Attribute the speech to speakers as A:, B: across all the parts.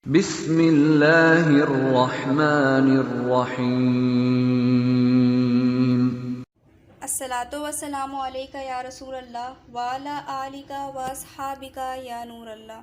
A: بسم اللہ الرحمن الرحیم۔
B: الصلاۃ والسلام علیکہ یا رسول اللہ وعلی آلک و اصحابک یا نور اللہ۔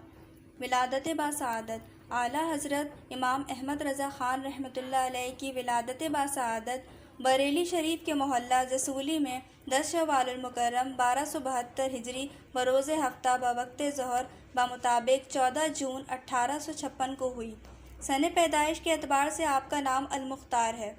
B: ولادت باسعادت اعلیٰ حضرت امام احمد رضا خان رحمۃ اللہ علیہ کی ولادت باسعادت بریلی شریف کے محلہ جسولی میں 10 شوال المکرم 1272 ہجری بروز ہفتہ بوقت ظہر بمطابق 14 جون 1856 کو ہوئی۔ سن پیدائش کے اعتبار سے آپ کا نام المختار ہے۔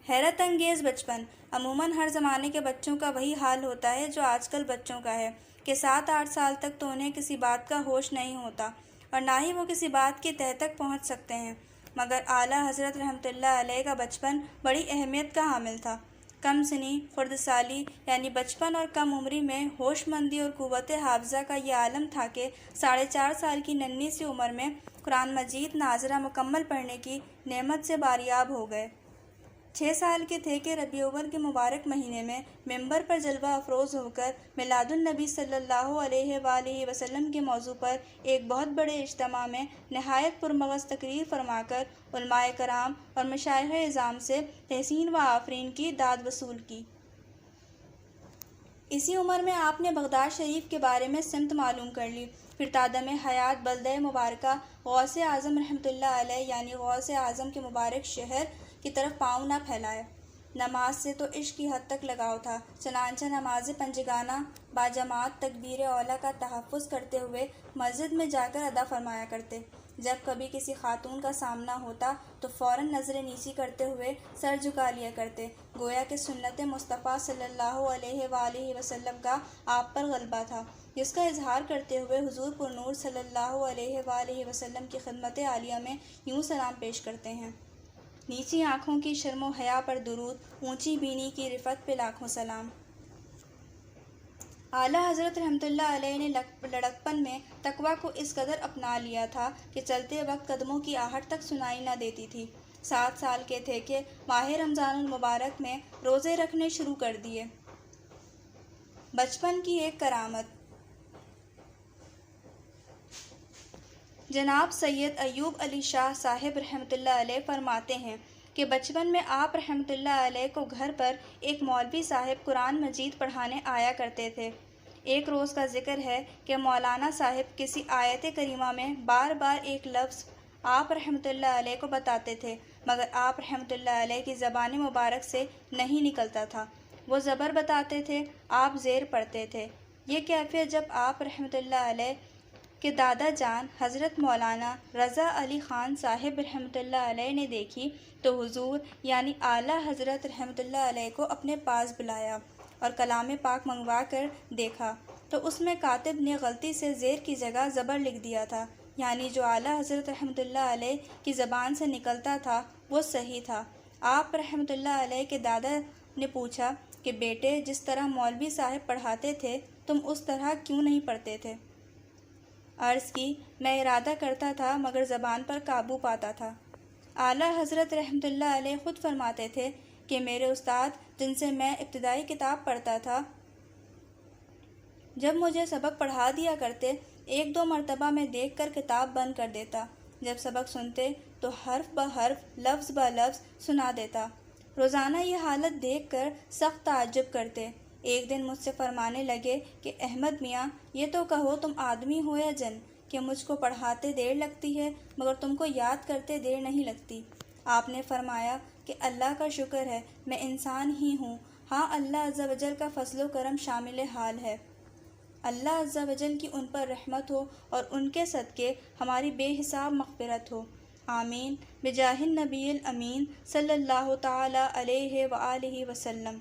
B: حیرت انگیز بچپن عموماً ہر زمانے کے بچوں کا وہی حال ہوتا ہے جو آج کل بچوں کا ہے کہ 7-8 سال تک تو انہیں کسی بات کا ہوش نہیں ہوتا اور نہ ہی وہ کسی بات کی تہ تک پہنچ سکتے ہیں، مگر اعلیٰ حضرت رحمۃ اللہ علیہ کا بچپن بڑی اہمیت کا حامل تھا۔ کم سنی خردسالی یعنی بچپن اور کم عمری میں ہوش مندی اور قوت حافظہ کا یہ عالم تھا کہ 4.5 سال کی ننھی سی عمر میں قرآن مجید ناظرہ مکمل پڑھنے کی نعمت سے باریاب ہو گئے۔ 6 سال کے تھے کہ ربیع الاول کے مبارک مہینے میں ممبر پر جلوہ افروز ہو کر میلاد النبی صلی اللہ علیہ وآلہ وسلم کے موضوع پر ایک بہت بڑے اجتماع میں نہایت پرمغز تقریر فرما کر علماء کرام اور مشائخ اعظام سے تحسین و آفرین کی داد وصول کی۔ اسی عمر میں آپ نے بغداد شریف کے بارے میں سمت معلوم کر لی، پھر تادم حیات بلدہ مبارکہ غوث اعظم رحمۃ اللہ علیہ یعنی غوث اعظم کے مبارک شہر کی طرف پاؤں نہ پھیلایا۔ نماز سے تو عشق کی حد تک لگاؤ تھا، چنانچہ نماز پنجگانہ باجماعت تکبیر اولیٰ کا تحفظ کرتے ہوئے مسجد میں جا کر ادا فرمایا کرتے۔ جب کبھی کسی خاتون کا سامنا ہوتا تو فوراً نظر نیچی کرتے ہوئے سر جھکا لیا کرتے، گویا کہ سنت مصطفیٰ صلی اللہ علیہ وآلہ وسلم کا آپ پر غلبہ تھا، جس کا اظہار کرتے ہوئے حضور پرنور صلی اللہ علیہ وآلہ وسلم کی خدمت عالیہ میں یوں سلام پیش کرتے ہیں: نیچی آنکھوں کی شرم و حیا پر درود، اونچی بینی کی رفعت پہ لاکھوں سلام۔ اعلیٰ حضرت رحمۃ اللہ علیہ نے لڑکپن میں تقویٰ کو اس قدر اپنا لیا تھا کہ چلتے وقت قدموں کی آہٹ تک سنائی نہ دیتی تھی۔ 7 سال کے تھے کہ ماہ رمضان المبارک میں روزے رکھنے شروع کر دیے۔ بچپن کی ایک کرامت جناب سید ایوب علی شاہ صاحب رحمۃ اللہ علیہ فرماتے ہیں کہ بچپن میں آپ رحمۃ اللہ علیہ کو گھر پر ایک مولوی صاحب قرآن مجید پڑھانے آیا کرتے تھے۔ ایک روز کا ذکر ہے کہ مولانا صاحب کسی آیت کریمہ میں بار بار ایک لفظ آپ رحمۃ اللہ علیہ کو بتاتے تھے، مگر آپ رحمۃ اللہ علیہ کی زبان مبارک سے نہیں نکلتا تھا۔ وہ زبر بتاتے تھے، آپ زیر پڑھتے تھے۔ یہ کیفیت جب آپ رحمۃ اللہ علیہ کہ دادا جان حضرت مولانا رضا علی خان صاحب رحمۃ اللہ علیہ نے دیکھی تو حضور یعنی اعلیٰ حضرت رحمۃ اللہ علیہ کو اپنے پاس بلایا اور کلام پاک منگوا کر دیکھا تو اس میں کاتب نے غلطی سے زیر کی جگہ زبر لکھ دیا تھا، یعنی جو اعلیٰ حضرت رحمۃ اللہ علیہ کی زبان سے نکلتا تھا وہ صحیح تھا۔ آپ رحمۃ اللہ علیہ کے دادا نے پوچھا کہ بیٹے، جس طرح مولوی صاحب پڑھاتے تھے تم اس طرح کیوں نہیں پڑھتے تھے؟ عرض کی، میں ارادہ کرتا تھا مگر زبان پر قابو پاتا تھا۔ اعلیٰ حضرت رحمۃ اللہ علیہ خود فرماتے تھے کہ میرے استاد جن سے میں ابتدائی کتاب پڑھتا تھا، جب مجھے سبق پڑھا دیا کرتے 1-2 مرتبہ میں دیکھ کر کتاب بند کر دیتا، جب سبق سنتے تو حرف بہ حرف لفظ بہ لفظ سنا دیتا۔ روزانہ یہ حالت دیکھ کر سخت تعجب کرتے۔ ایک دن مجھ سے فرمانے لگے کہ احمد میاں، یہ تو کہو تم آدمی ہو یا جن کہ مجھ کو پڑھاتے دیر لگتی ہے مگر تم کو یاد کرتے دیر نہیں لگتی۔ آپ نے فرمایا کہ اللہ کا شکر ہے میں انسان ہی ہوں، ہاں اللہ عز و جل کا فضل و کرم شامل حال ہے۔ اللہ عز و جل کی ان پر رحمت ہو اور ان کے صدقے ہماری بے حساب مغفرت ہو، آمین بجاہ النبی الامین صلی اللہ تعالی علیہ وآلہ وسلم۔